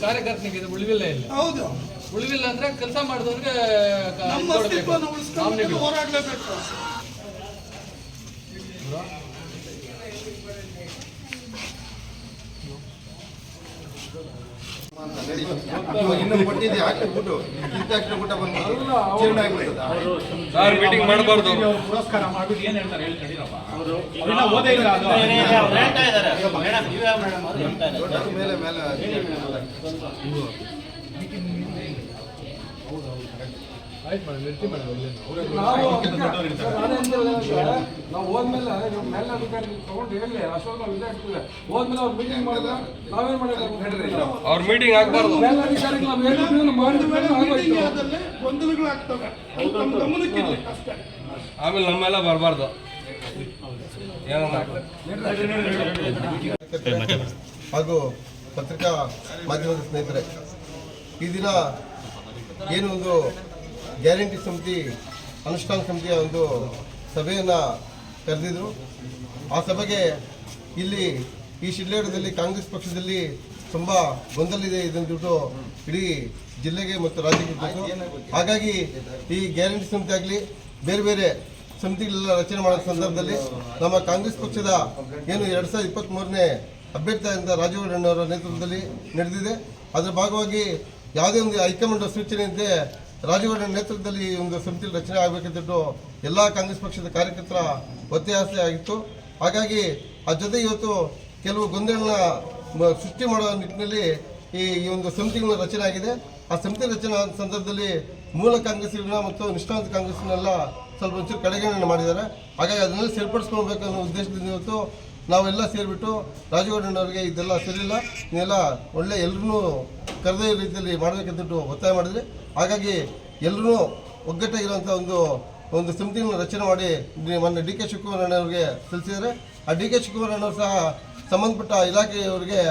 ಕಾರ್ಯಕರ್ತನಿಗೆ ಉಳಿವಿಲ್ಲ ಇಲ್ಲ. ಹೌದು, ಉಳಿವಿಲ್ಲ ಅಂದ್ರೆ ಕೆಲಸ ಮಾಡಿದವ್ರಿಗೆ ಹೋರಾಡಲೇಬೇಕು. ಮೀಟಿಂಗ್ ಮಾಡಬಾರ್ದು. ಪುರಸ್ಕಾರ ಮಾಡ್ಬಿಟ್ಟು ಏನ್ ಹೇಳ್ತಾರೆ ಹೇಳ್ತಾರಪ್ಪ ನಾವು ಹೋದ್ಮೇಲೆ ಮೇಲೆ ಅಧಿಕಾರಿ ತಗೊಂಡು ಹೇಳಿ ಅಶೋಕ್ ನಾವು ಇದಾಗ್ತಿಲ್ಲ. ಹೋದ್ಮೇಲೆ ಅವ್ರು ಮೀಟಿಂಗ್ ಮಾಡಿದ್ರೆ ನಾವೇನ್ ಮಾಡಬೇಕು? ಅವ್ರ ಮೀಟಿಂಗ್ ಆಗ್ಬಾರ್ದು. ಮೇಲೆ ಅಧಿಕಾರಿಗಳು ನಾವು ಹೇಳಿದ್ಮೇಲೆ ಮಾಡಿದ್ಮೇಲೆ ಗೊಂದಲಗಳಾಗ್ತವೆ, ಆಮೇಲೆ ನಮ್ಮೆಲ್ಲ ಬರಬಾರ್ದು. ಹಾಗೂ ಪತ್ರಿಕಾ ಮಾಧ್ಯಮದ ಸ್ನೇಹಿತರೆ, ಈ ದಿನ ಏನು ಒಂದು ಗ್ಯಾರಂಟಿ ಸಮಿತಿ ಅನುಷ್ಠಾನ ಸಮಿತಿಯ ಒಂದು ಸಭೆಯನ್ನು ಕರೆದಿದ್ರು. ಆ ಸಭೆಗೆ ಇಲ್ಲಿ ಈ ಶಿಡ್ಲಘಟ್ಟದಲ್ಲಿ ಕಾಂಗ್ರೆಸ್ ಪಕ್ಷದಲ್ಲಿ ತುಂಬ ಗೊಂದಲ ಇದೆ ಇದಂದ್ಬಿಟ್ಟು ಇಡೀ ಜಿಲ್ಲೆಗೆ ಮತ್ತು ರಾಜ್ಯಕ್ಕೆ ಗೊತ್ತು. ಹಾಗಾಗಿ ಈ ಗ್ಯಾರಂಟಿ ಸಮಿತಿ ಆಗಲಿ ಬೇರೆ ಬೇರೆ ಸಮಿತಿಗಳೆಲ್ಲ ರಚನೆ ಮಾಡೋ ಸಂದರ್ಭದಲ್ಲಿ ನಮ್ಮ ಕಾಂಗ್ರೆಸ್ ಪಕ್ಷದ ಏನು 2023ನೇ ಅಭ್ಯರ್ಥಿಯಾದ ರಾಜೀವಣ್ಣವರ ನೇತೃತ್ವದಲ್ಲಿ ನಡೆದಿದೆ. ಅದರ ಭಾಗವಾಗಿ ಯಾವುದೇ ಒಂದು ಹೈಕಮಾಂಡ್ ಸೂಚನೆಯಂತೆ ರಾಜೀವಣ್ಣ ನೇತೃತ್ವದಲ್ಲಿ ಒಂದು ಸಮಿತಿ ರಚನೆ ಆಗಬೇಕಂತಟ್ಟು ಎಲ್ಲ ಕಾಂಗ್ರೆಸ್ ಪಕ್ಷದ ಕಾರ್ಯಕರ್ತರ ಒತ್ತಾಸೆ ಆಗಿತ್ತು. ಹಾಗಾಗಿ ಆ ಜೊತೆ ಇವತ್ತು ಕೆಲವು ಗೊಂದಲನ ಸೃಷ್ಟಿ ಮಾಡುವ ನಿಟ್ಟಿನಲ್ಲಿ ಈ ಒಂದು ಸಮಿತಿಗಳ ರಚನೆ ಆಗಿದೆ. ಆ ಸಮಿತಿ ರಚನೆ ಆದ ಸಂದರ್ಭದಲ್ಲಿ ಮೂಲ ಕಾಂಗ್ರೆಸ್ಸಿನ ಮತ್ತು ನಿಷ್ಠಾವಂತ ಕಾಂಗ್ರೆಸ್ನೆಲ್ಲ ಸ್ವಲ್ಪ ಒಂಚೂರು ಕಡೆಗಣನೆ ಮಾಡಿದ್ದಾರೆ. ಹಾಗಾಗಿ ಅದನ್ನೆಲ್ಲ ಸರಿಪಡಿಸ್ಕೊಳ್ಬೇಕು ಅನ್ನೋ ಉದ್ದೇಶದಿಂದ ಇವತ್ತು ನಾವೆಲ್ಲ ಸೇರಿಬಿಟ್ಟು ರಾಜೀವಣ್ಣನವರಿಗೆ ಇದೆಲ್ಲ ಸರಿಯಿಲ್ಲ, ನೀವೆಲ್ಲ ಒಳ್ಳೆ ಎಲ್ಲರೂ ಕರೆದೇ ರೀತಿಯಲ್ಲಿ ಮಾಡಬೇಕಂತಟ್ಟು ಒತ್ತಾಯ ಮಾಡಿದರೆ. ಹಾಗಾಗಿ ಎಲ್ಲರೂ ಒಗ್ಗಟ್ಟಾಗಿರುವಂಥ ಒಂದು ಸಮಿತಿಯನ್ನು ರಚನೆ ಮಾಡಿ ಮೊನ್ನೆ ಡಿ ಕೆ ಶಿವಕುಮಾರಣ್ಣವ್ರಿಗೆ ಸಲ್ಲಿಸಿದ್ದಾರೆ. ಆ ಡಿ ಕೆ ಶಿವಕುಮಾರಣ್ಣವರು ಸಹ ಸಂಬಂಧಪಟ್ಟ ಇಲಾಖೆಯವರಿಗೆ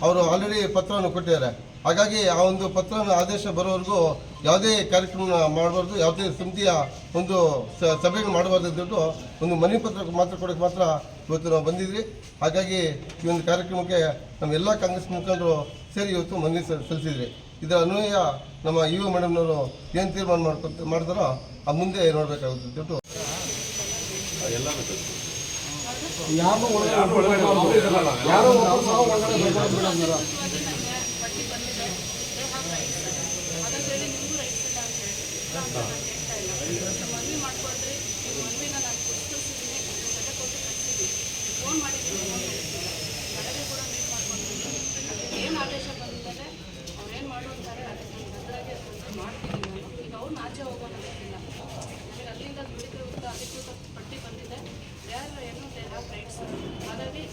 ಅವರು ಆಲ್ರೆಡಿ ಪತ್ರವನ್ನು ಕೊಟ್ಟಿದ್ದಾರೆ. ಹಾಗಾಗಿ ಆ ಒಂದು ಪತ್ರನ ಆದೇಶ ಬರೋವರೆಗೂ ಯಾವುದೇ ಕಾರ್ಯಕ್ರಮ ಮಾಡಬಾರ್ದು, ಯಾವುದೇ ಸಮಿತಿಯ ಒಂದು ಸಭೆಗಳು ಮಾಡಬಾರ್ದು ಅಂದ್ಬಿಟ್ಟು ಒಂದು ಮನವಿ ಪತ್ರ ಮಾತ್ರ ಕೊಡೋಕ್ಕೆ ಮಾತ್ರ ಇವತ್ತು ನಾವು ಬಂದಿದ್ವಿ. ಹಾಗಾಗಿ ಈ ಒಂದು ಕಾರ್ಯಕ್ರಮಕ್ಕೆ ನಮ್ಮ ಎಲ್ಲ ಕಾಂಗ್ರೆಸ್ ಮುಖಂಡರು ಸೇರಿ ಇವತ್ತು ಮನವಿ ಸಲ್ಲಿಸಿದ್ರಿ. ಇದರ ಅನ್ವಯ ನಮ್ಮ ಯು ಮೇಡಮ್ನವರು ಏನು ತೀರ್ಮಾನ ಮಾಡ್ತಾರೋ ಆ ಮುಂದೆ ನೋಡಬೇಕಾಗುತ್ತೆ ಅಂದ್ಬಿಟ್ಟು ಮನವಿ ಮಾಡ್ಕೊಂಡ್ರೆ ಮನವಿನ ನಾನು ಪುಸ್ತಕಿದ್ದೀನಿ, ಜೊತೆ ಕೊಟ್ಟು ಕಳಿಸಿದ್ದೀನಿ, ಫೋನ್ ಮಾಡಿದ್ದೀನಿ, ನನಗೆ ಕೂಡ ಮೀಟ್ ಮಾಡ್ಕೊಂಡಿದ್ದೀನಿ. ಅದಕ್ಕೆ ಏನು ಆದೇಶ ಬಂದಿದ್ದಾರೆ ಅವ್ರೇನು ಮಾಡುವಂತಾರೆ ಅದಕ್ಕೆ ನಾನು ಭದ್ರಾಗಿ ಮಾಡ್ತೀನಿ. ನಾನು ಈಗ ಅವ್ರನ್ನ ಆಚೆ ಹೋಗೋಣಕ್ಕಿಲ್ಲ. ನನಗೆ ಅಲ್ಲಿಂದ ಅಧಿಕೃತ ಪಟ್ಟಿ ಬಂದಿದೆ. ಯಾರು ಏನು ದೇ ಹ್ಯಾವ್ ರೈಟ್ಸ್. ಹಾಗಾಗಿ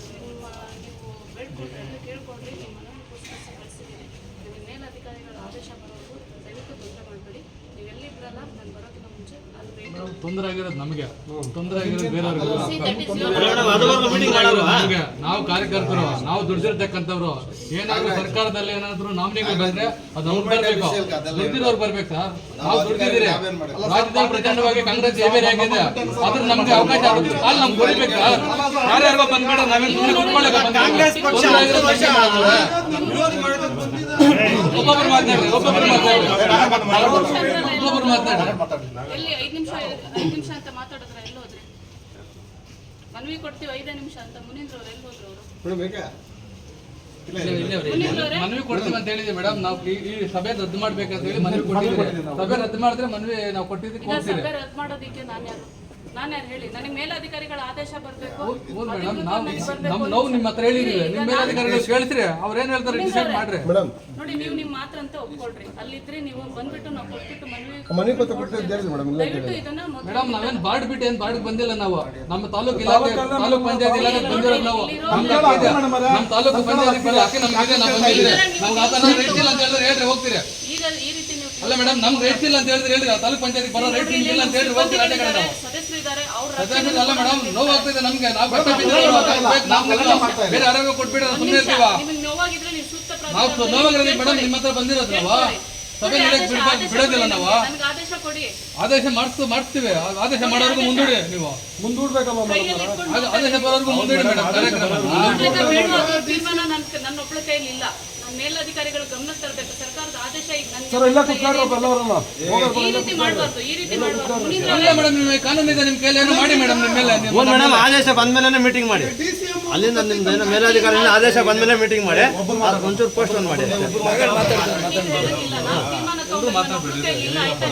ನೀವು ಬೇಡ್ಕೊಂಡ್ರೆ ಎಲ್ಲ ಕೇಳ್ಕೊಂಡ್ರೆ ನಿಮ್ಮ ಮನವಿ ಪುಸ್ತಕಿಸಿ ಕಳಿಸಿದ್ದೀನಿ. ನಿಮಗೆ ಮೇಲಧಿಕಾರಿಗಳ ಆದೇಶ ಬರೋದು ದಯವಿಟ್ಟು ತೊಂದರೆ ಮಾಡಬೇಡಿ. ನೀವು ಎಲ್ಲಿದ್ರಲ್ಲ ನಾನು ಬರೋಕ್ಕಿಂತ ಮುಂಚೆ ಅದು ತೊಂದರೆ ಆಗಿರೋದು ನಮಗೆ, ತೊಂದರೆ ಆಗಿರೋದು ಬೇರೆಯವ್ರಿಗೆ. ನಾವು ಕಾರ್ಯಕರ್ತರು, ನಾವು ದುಡ್ದಿರ್ತಕ್ಕಂಥವ್ರು. ಏನಾದ್ರು ಸರ್ಕಾರದಲ್ಲಿ ಏನಾದ್ರು ನಾಮಿನಿಗಳು ಬಂದ್ರೆ ಅದು ಅವ್ರು ಬರ್ಬೇಕು, ದುಡ್ದಿರೋರು ಬರ್ಬೇಕು ಸರ್. ನಾವು ದುಡ್ದಿದ್ದೀರಿ. ರಾಜ್ಯದಲ್ಲಿ ಪ್ರಚಂಡವಾಗಿ ಕಾಂಗ್ರೆಸ್ ಏವೇರಿ ಆಗಿದೆ, ಅದ್ರ ನಮ್ಗೆ ಅವಕಾಶ ಆಗುತ್ತೆ. ಅಲ್ಲಿ ನಮ್ಗೆ ಕೊಡ್ಬೇಕು ಸರ್. ಯಾರ್ಯಾರಿಗೋ ಬಂದ್ಬೇಡ, ನಾವೇನು ಸುಮ್ಮನೆ ಕುತ್ಕೊಳ್ಳೋಕೆ ಒಬ್ಬೊಬ್ರು ಮಾತಾಡ್ರಿ, ಒಬ್ಬೊಬ್ರು ಮಾತಾಡ್ರಿ. ಎಲ್ಲಿ 5 ನಿಮಿಷ ಅಂತ ಮಾತಾಡಿದ್ರೆ ಎಲ್ಲಿ ಹೋದ್ರಿ? ಮನವಿ ಕೊಡ್ತೀವಿ 5 ನಿಮಿಷ ಅಂತ ಮುನೀಂದ್ರ ಅವ್ರು ಎಲ್ಲಿ ಹೋದ್ರು? ಮನವಿ ಕೊಡ್ತೀವಿ ಅಂತ ಹೇಳಿದ್ವಿ ಮೇಡಮ್. ನಾವು ಈ ಸಭೆ ರದ್ದು ಮಾಡ್ಬೇಕಂತ ಹೇಳಿ ಮನವಿ ಕೊಟ್ಟಿದ್ದೀವಿ. ಸಭೆ ರದ್ದು ಮಾಡಿದ್ರೆ ಮನವಿ ನಾವು ಕೊಟ್ಟಿದ್ದೀವಿ. ಸಭೆ ರದ್ದು ಮಾಡೋದಕ್ಕೆ ನಾನು ಯಾರು ಹೇಳಿ? ನನಗೆ ಮೇಲಧಿಕಾರಿಗಳ ಆದೇಶ ಬರಬೇಕು. ನಾವು ನಿಮ್ಮ ಹತ್ರ ಹೇಳಿದೀವಿ, ನಿಮ್ಮ ಮೇಲಧಿಕಾರಿಗಳು ಕೇಳ್ತೀರಿ, ಅವ್ರು ಏನ್ ಹೇಳ್ತಾರೆ ಡಿಸೈಡ್ ಮಾಡ್ರಿ. ನೋಡಿ, ನೀವು ನಿಮ್ಮ ಮಾತ್ರ ಅಂತ ಒಪ್ಕೊಳ್ರಿ. ಅಲ್ಲಿದ್ರೆ ನೀವು ಬಂದ್ಬಿಟ್ಟು ನಾವು ಕೊಟ್ಬಿಟ್ಟು ಮನವಿ ಪತ್ರ ಕೊಟ್ಟಿದ್ದೀರಿ ದಯವಿಟ್ಟು ಇದನ್ನ ಮೇಡಮ್. ನಾವೇನ್ ಬಾರ್ಡ್ ಬಿಟ್ಟು ಏನ್ ಬಾರ್ಡ್ ಬಂದಿಲ್ಲ. ನಾವು ನಮ್ಮ ತಾಲೂಕು ಇಲಾಖೆ, ತಾಲೂಕ್ ಪಂಚಾಯತ್ ಇಲಾಖೆ ಬಂದಿರೋದು. ನಾವು ನಮ್ಮ ತಾಲೂಕು ಪಂಚಾಯತ್ ಹಾಕಿ ನಮ್ಗೆ ನಾವು ಬಂದಿದ್ದೀರಿ. ನಮ್ಗೆ ಆ ತರ ರೇಟ್ಸ್ ಇಲ್ಲ ಅಂತ ಹೇಳಿದ್ರೆ ಹೇಳ್ರಿ ಹೋಗ್ತೀರಿ. ಈ ರೀತಿ ನೀವು ಅಲ್ಲ ಮೇಡಮ್, ನಮ್ಗೆ ರೇಟ್ಸ್ ಇಲ್ಲ ಅಂತ ಹೇಳಿದ್ರೆ ಹೇಳಿ. ತಾಲೂಕ್ ಪಂಚಾಯತ್ ಬರೋ ರೇಟ್ಸ್ ಇಲ್ಲ ಅಂತ ಹೇಳಿದ್ರೆ ಹೋಗ್ತೀರಿ. ಸದಸ್ಯರು ಇದ್ದಾರೆ, ಅವ್ರ ಸದಾಶಿವ ಅಲ್ಲ ಮೇಡಮ್, ನೋವಾಗ್ತಿದೆ ನಮ್ಗೆ. ನಾವು ಕಷ್ಟ ಬಿದ್ದಿರೋರು, ಬೇರೆ ಆರೋಗ್ಯ ಕೊಟ್ಬಿಟ್ಟು ಸುಮ್ಮನೆ ಇರ್ತೀವ. ನಿಮಗೆ ನೋವಾಗಿದ್ರೆ ನೀವು ಸೂಕ್ತ ನಾವು ನೋವಾಗಿರೋದು ಮೇಡಮ್, ನಿಮ್ಮ ಹತ್ರ ಬಂದಿರೋದು ನಾವು ಸಭೆ ಬಿಡೋದಿಲ್ಲ. ನಾವು ನನಗೆ ಆದೇಶ ಕೊಡಿ. ಆದೇಶ ಮಾಡಿಸ್ತೀವಿ. ಆದೇಶ ಮಾಡೋರ್ಗು ಮುಂದೂಡಿ. ನೀವು ಆದೇಶ ಬರೋರ್ಗು ಮುಂದೂಡಿ ಮೇಡಮ್ ಕಾರ್ಯಕ್ರಮ. ತೀರ್ಮಾನ ನನ್ನ ಒಬ್ಬಳ ಕೈಯಲ್ಲಿ ಇಲ್ಲ. ನಾನು ಮೇಲಧಿಕಾರಿಗಳ ಗಮನಕ್ಕೆ ತರಬೇಕು. ಸರ್ಕಾರದ ಆದೇಶ ಈಗ ಈ ರೀತಿ ಮಾಡಬಾರ್ದು, ಈ ರೀತಿ ಮಾಡಬಾರ್ದು. ಇಲ್ಲ ಮೇಡಮ್, ನಿಮ್ಮ ಕಾನೂನು ಇದೆ ನಿಮ್ಮ ಕೈಯಲ್ಲಿ, ಏನು ಮಾಡಿ ಮೇಡಮ್. ನಿಮ್ಮ ಮೇಲೆ ಮೇಡಮ್ ಆದೇಶ ಬಂದ್ಮೇಲೆ ಮೀಟಿಂಗ್ ಮಾಡಿ. ಅಲ್ಲಿಂದ ನಿಮ್ದು ಮೇಲಾಧಿಕಾರಿಯಿಂದ ಆದೇಶ ಬಂದ್ಮೇಲೆ ಮೀಟಿಂಗ್ ಮಾಡಿ. ಒಂಚೂರು ಪೋಸ್ಟ್ ಒಂದು ಮಾಡಿ. ತೀರ್ಮಾನ ಇಲ್ಲ ಆಯ್ತಾ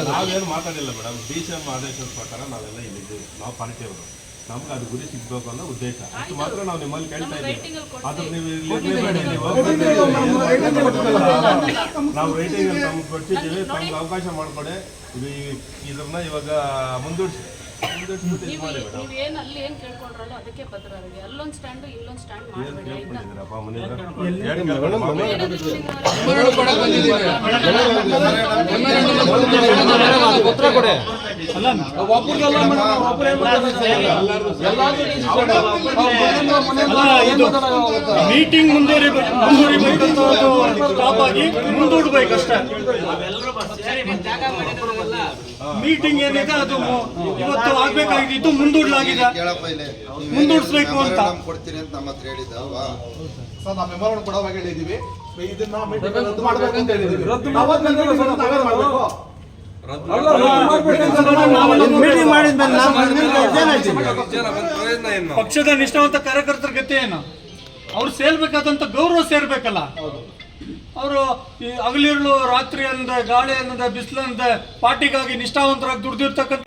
ನಾವೇನು ಮಾತಾಡಿಲ್ಲ ಮೇಡಮ್. DCM ಆದೇಶದ ಪ್ರಕಾರ ನಾವೆಲ್ಲ ಇಲ್ಲಿದ್ದೀವಿ. ನಾವು ಪಾರ್ಟಿ ಅವರು, ನಮ್ಗೆ ಅದು ಗುರಿ ಸಿಗ್ಬೇಕು ಅನ್ನೋ ಉದ್ದೇಶ. ಅಷ್ಟು ಮಾತ್ರ ನಾವು ನಿಮ್ಮಲ್ಲಿ ಕೇಳ್ತಾ ಇದ್ದೀವಿ. ಆದ್ರೆ ನಾವು ರೈಟಿಂಗ್ ಅಲ್ಲಿ ನಮ್ಗೆ ಕೊಟ್ಟಿದ್ದೀವಿ. ತಮ್ಗೆ ಅವಕಾಶ ಮಾಡಿಕೊಡಿ. ಇದನ್ನ ಇವಾಗ ಮುಂದೂಡಿಸಿ ಮಾಡಿ ಮೇಡಮ್. ನೀವೇನು ಅಲ್ಲಿ ಏನು ಕೇಳ್ಕೊಂಡ್ರಲ್ಲ ಅದಕ್ಕೆ ಬದ್ಧರಾಗಿ ಅಲ್ಲೊಂದು ಸ್ಟ್ಯಾಂಡು ಇಲ್ಲೊಂದು ಸ್ಟ್ಯಾಂಡ್ ಮಾಡಬೇಡಿ ಆಯ್ತಾ? ಮೀಟಿಂಗ್ ಮುಂದೂರಿಬೇಕಂತ ಸ್ಟಾಪ್ ಆಗಿ ಮುಂದೂಡ್ಬೇಕಷ್ಟೇ. ಮೀಟಿಂಗ್ ಏನಿದೆ ಅದು ಇವತ್ತು ಆಗ್ಬೇಕಾಗಿದ್ದು ಮುಂದೂಡಲಾಗಿದೆ. ಮುಂದೂಡಿಸ್ಬೇಕು ಅಂತ ಕೊಡ್ತೀನಿ ಅಂತ ನಮ್ಮ ಹತ್ರ ಹೇಳಿದ್ದ ಅಲ್ವಾ? ಸರ್, ನಾವು ಮೆಮೊರಾಂಡಮ್ ಕೊಡುವಾಗ ಹೇಳಿದೀವಿ. ಇದನ್ನ ಮೀಟಿಂಗ್ ರದ್ದು ಮಾಡಬೇಕು ಅಂತ ಹೇಳಿದೀವಿ. ಮೀಟಿಂಗ್ ಮಾಡಿದ್ಮೇಲೆ ಪಕ್ಷದ ನಿಷ್ಠಾವಂತ ಕಾರ್ಯಕರ್ತರ ಗತಿ ಏನು? ಅವ್ರು ಸೇರ್ಬೇಕಾದಂತ ಗೌರವ ಸೇರ್ಬೇಕಲ್ಲ. ಅವರು ಹಗಲಿರುಳು ರಾತ್ರಿ ಅಂದ, ಗಾಳಿ ಅನ್ನದ, ಬಿಸಿಲು ಅಂದ ಪಾರ್ಟಿಗಾಗಿ ನಿಷ್ಠಾವಂತರಾಗಿ ದುಡ್ದಿರ್ತಕ್ಕಂಥ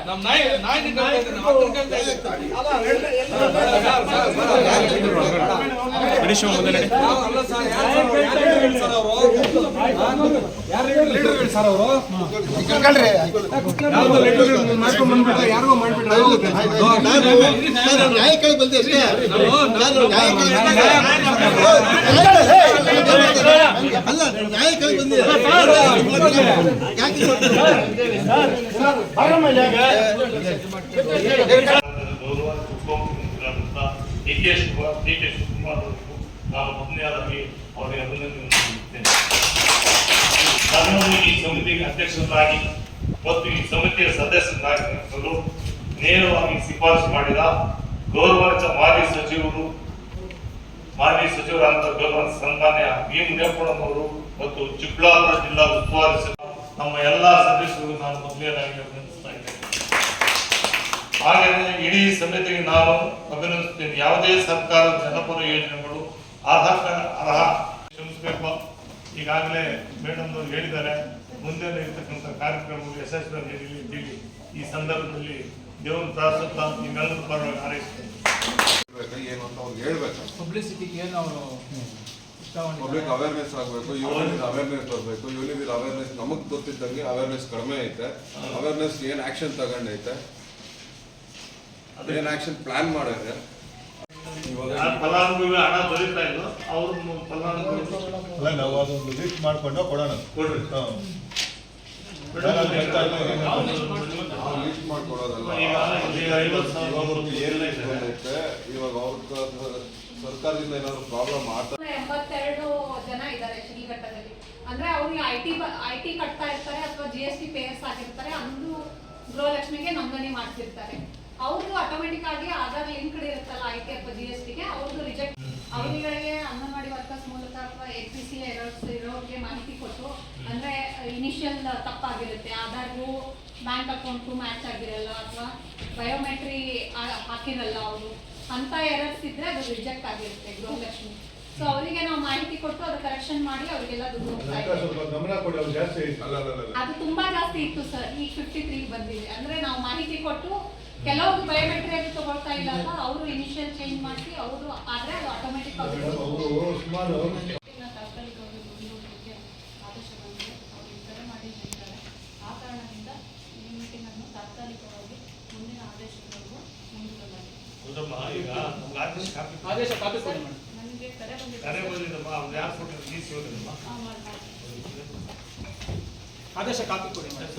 ನಮ್ಮ ನಾಯಿ ನ್ಯಾಯಕ್ಕಾಗಿ ಬಂದೆ ಅಷ್ಟೇ. ಅಲ್ಲ ನ್ಯಾಯಕ್ಕಾಗಿ ಬಂದೆ. ಡಿ.ಕೆ. ಶಿವಕುಮಾರ್ ನಾನು ಮೊದಲನೇದಾಗಿ ಅವರಿಗೆ ಅಭಿನಂದನೆ ಸಲ್ಲಿಸುತ್ತೇನೆ. ನಾನು ಈ ಸಮಿತಿಗೆ ಅಧ್ಯಕ್ಷರಾಗಿ ಮತ್ತು ಈ ಸಮಿತಿಯ ಸದಸ್ಯರಾಗಿರಲು ನೇರವಾಗಿ ಶಿಫಾರಸು ಮಾಡಿದ ಗೌರವಾನ್ವಿತ ಮಾಜಿ ಸಚಿವರಾದ ಗೌರವ ಸನ್ಮಾನ್ಯ ವಿ. ಮುನಿಯಪ್ಪನವರು ಮತ್ತು ಚಿಕ್ಕಬಳ್ಳಾಪುರ ಜಿಲ್ಲಾ ಉಸ್ತುವಾರಿ ನಮ್ಮ ಎಲ್ಲ ಸದಸ್ಯರು ನಾನು ಮೊದಲನೇದಾಗಿ ಅಭಿನಂದಿಸ್ತಾ ಇದ್ದೇನೆ. ಹಾಗೆಯೇ ಇಡೀ ಸಮಿತಿಗೆ ನಾನು ಅಭಿನಂದಿಸುತ್ತೇನೆ. ಯಾವುದೇ ಸರ್ಕಾರದ ಜನಪರ ಯೋಜನೆಗಳು ಅರ್ಹ ಶ್ರಮಿಸಬೇಕು. ಈಗಾಗಲೇ ಮೇಡಮ್ ಅವರು ಹೇಳಿದ್ದಾರೆ, ಮುಂದೆ ಇರತಕ್ಕಂಥ ಕಾರ್ಯಕ್ರಮಗಳು ಯಶಸ್ವಿಯಾಗಿ ಇದ್ದೀವಿ. ಈ ಸಂದರ್ಭದಲ್ಲಿ ದೇವರ ಪ್ರಾರ್ಥಿಸುತ್ತಾ ನಿಮ್ಮೆಲ್ಲರ ಪರವಾಗಿ ಹಾರೈಸುತ್ತೇನೆ. ಏನು ಅಂತ ಅವ್ರಿಗೆ ಹೇಳ್ಬೇಕು. ಪಬ್ಲಿಸಿಟಿಗೆ ಏನು ಅವರು ಪಬ್ಲಿಕ್ ಅವೇರ್ನೆಸ್ ಆಗಬೇಕು, ಯೂನಿಟ್ ಅವೇರ್ನೆಸ್ ಬರಬೇಕು. ಯೂನಿಟ್ ಅವೇರ್ನೆಸ್ ನಮಗೆ ಗೊತ್ತಿದ್ದಂಗೆ ಅವೇರ್ನೆಸ್ ಕಡಿಮೆ ಐತೆ. ಅವೇರ್ನೆಸ್ ಏನು ಆಕ್ಷನ್ ತಗೊಂಡೈತೆ, ಅದೇನು ಆಕ್ಷನ್ ಪ್ಲಾನ್ ಮಾಡಿದ್ರೆ ಫಲಾನುಭವಿ ಹಣ ದೊರೀತಾ ಇಲ್ಲ, ಅವ್ರ ಫಲಾನುಭವಿ ನಾವು ಅದೊಂದು ಲಿಸ್ಟ್ ಮಾಡ್ಕೊಂಡು ಕೊಡೋಣ. ಕೊಡ್ರಿ. ಲೀಸ್ಟ್ ಮಾಡ್ಕೊಡೋದಲ್ಲ. ಈಗ 50,000 ಐತೆ ಇವಾಗ ಅವ್ರ ಸರ್ಕಾರದಿಂದ ಏನಾದ್ರು ಪ್ರಾಬ್ಲಮ್ ಆಗ್ತದೆ. 82 ಜನ ಇದ್ದಾರೆ ಶ್ರೀಘಟ್ಟದಲ್ಲಿ. ಅಂದ್ರೆ ಅವ್ರಿಗೆ ಐಟಿ ಕಟ್ತಾ ಇರ್ತಾರೆ ಅಥವಾ GST ಪೇಯರ್ಸ್ ಆಗಿರ್ತಾರೆ. ಅಂದು ಗೃಹಲಕ್ಷ್ಮಿಗೆ ನೋಂದಣಿ ಮಾಡ್ತಿರ್ತಾರೆ. ಅವ್ರದ್ದು ಆಟೋಮೆಟಿಕ್ ಆಗಿ ಆಧಾರ್ ಲಿಂಕ್ ಇರುತ್ತಲ್ಲ ಐಟಿ ಅಥವಾ GSTಗೆ, ಅವ್ರದ್ದು ರಿಜೆಕ್ಟ್. ಅವರಿಗೆ ಅಂಗನವಾಡಿ ವರ್ಕರ್ಸ್ ಮೂಲಕ ಅಥವಾ APC ಇರೋರಿಗೆ ಮಾಹಿತಿ ಕೊಟ್ಟು, ಅಂದ್ರೆ ಇನಿಷಿಯಲ್ ತಪ್ಪಾಗಿರುತ್ತೆ, ಆಧಾರ್ಗೂ ಬ್ಯಾಂಕ್ ಅಕೌಂಟು ಮ್ಯಾಚ್ ಆಗಿರಲ್ಲ ಅಥವಾ ಬಯೋಮೆಟ್ರಿ ಹಾಕಿರಲ್ಲ ಅವರು, ಅಂತ ಎರರ್ಸ್ ಇದ್ರೆ ಅದು ರಿಜೆಕ್ಟ್ ಆಗಿರುತ್ತೆ ಗೃಹಲಕ್ಷ್ಮಿ. ಸೊ ಅವರಿಗೆ ನಾವು ಮಾಹಿತಿ ಕೊಟ್ಟು ಅದು ಕರೆಕ್ಷನ್ ಮಾಡಿ ಅವರಿಗೆಲ್ಲ ದುಡ್ಡು ಹೋಗ್ತಾ ಇದೆ. ಅದು ತುಂಬಾ ಜಾಸ್ತಿ ಇತ್ತು ಸರ್, ಈಗ 53 ಬಂದಿದೆ. ಅಂದ್ರೆ ನಾವು ಮಾಹಿತಿ ಕೊಟ್ಟು ಕೆಲವರು ಬಯೋಮೆಟ್ರಿ ಅದು ತಗೊಳ್ತಾ ಇಲ್ಲ ಅಲ್ಲ, ಅವರು ಇನಿಷಿಯಲ್ ಚೇಂಜ್ ಮಾಡಿ ಅವರು ಆದ್ರೆ ಅದು ಆಟೋಮೆಟಿಕ್ ಆಗಿ ತಾತ್ಕಾಲಿಕವಾಗಿ ಮುಂದೂಡಲಿಕ್ಕೆ ಆದೇಶ ಬಂದಿದೆ. ಅವರು ಕರೆ ಮಾಡಿ ಹೇಳ್ತಾರೆ. ಆ ಕಾರಣದಿಂದ ಈ ಮೀಟಿಂಗ್ ಅನ್ನು ತಾತ್ಕಾಲಿಕವಾಗಿ ಮುಂದಿನ ಆದೇಶದವರೆಗೂ ಮುಂದೂಡಲಾಗಿದೆ. ಈಗ ನಮ್ಗೆ ಆದೇಶ ಕಾಪಿ ಕೊಡಿ ಮೇಡಮ್. ನನಗೆ ಕರೆ ಕರೆ ಬಂದಿದ್ದಮ್ಮ, ಅವ್ರು ಯಾರು ಕೊಟ್ಟಿದ್ರು DC ಅವರಮ್ಮ. ಆದೇಶ ಕಾಪಿ ಕೊಡಿ ಮೇಡಮ್.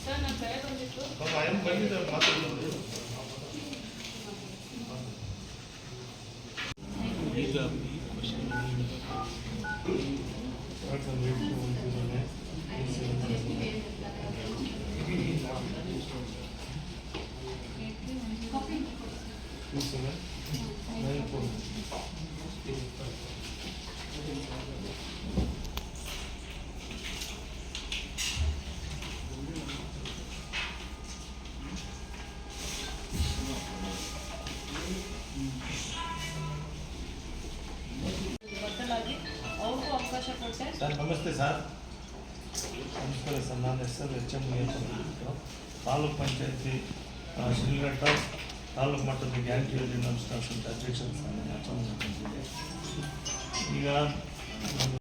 ಸರ್ ನಾನು ಕರೆ ಬಂದಿತ್ತು. ಬಂದಿದ್ದಾರೆ ಮಾತಾಡೋದು. ಅವ್ರಿಗೂ ಅವಕಾಶ ಕೊಟ್ಟೆ. ಸರ್ ನಮಸ್ತೆ ಸರ್. ನಮಸ್ಕಾರ ಸರ್. ನನ್ನ ಹೆಸರು HM ಮುನಿಯಪ್ಪ, ತಾಲೂಕ್ ಪಂಚಾಯತಿ ಶ್ರೀಘಟ್ಟ ತಾಲೂಕು ಮಟ್ಟದ ಗ್ಯಾರಂಟಿ ಯೋಜನೆ ಅನುಷ್ಠಾನ ಅಧ್ಯಕ್ಷ ಸ್ಥಾನ ಈಗ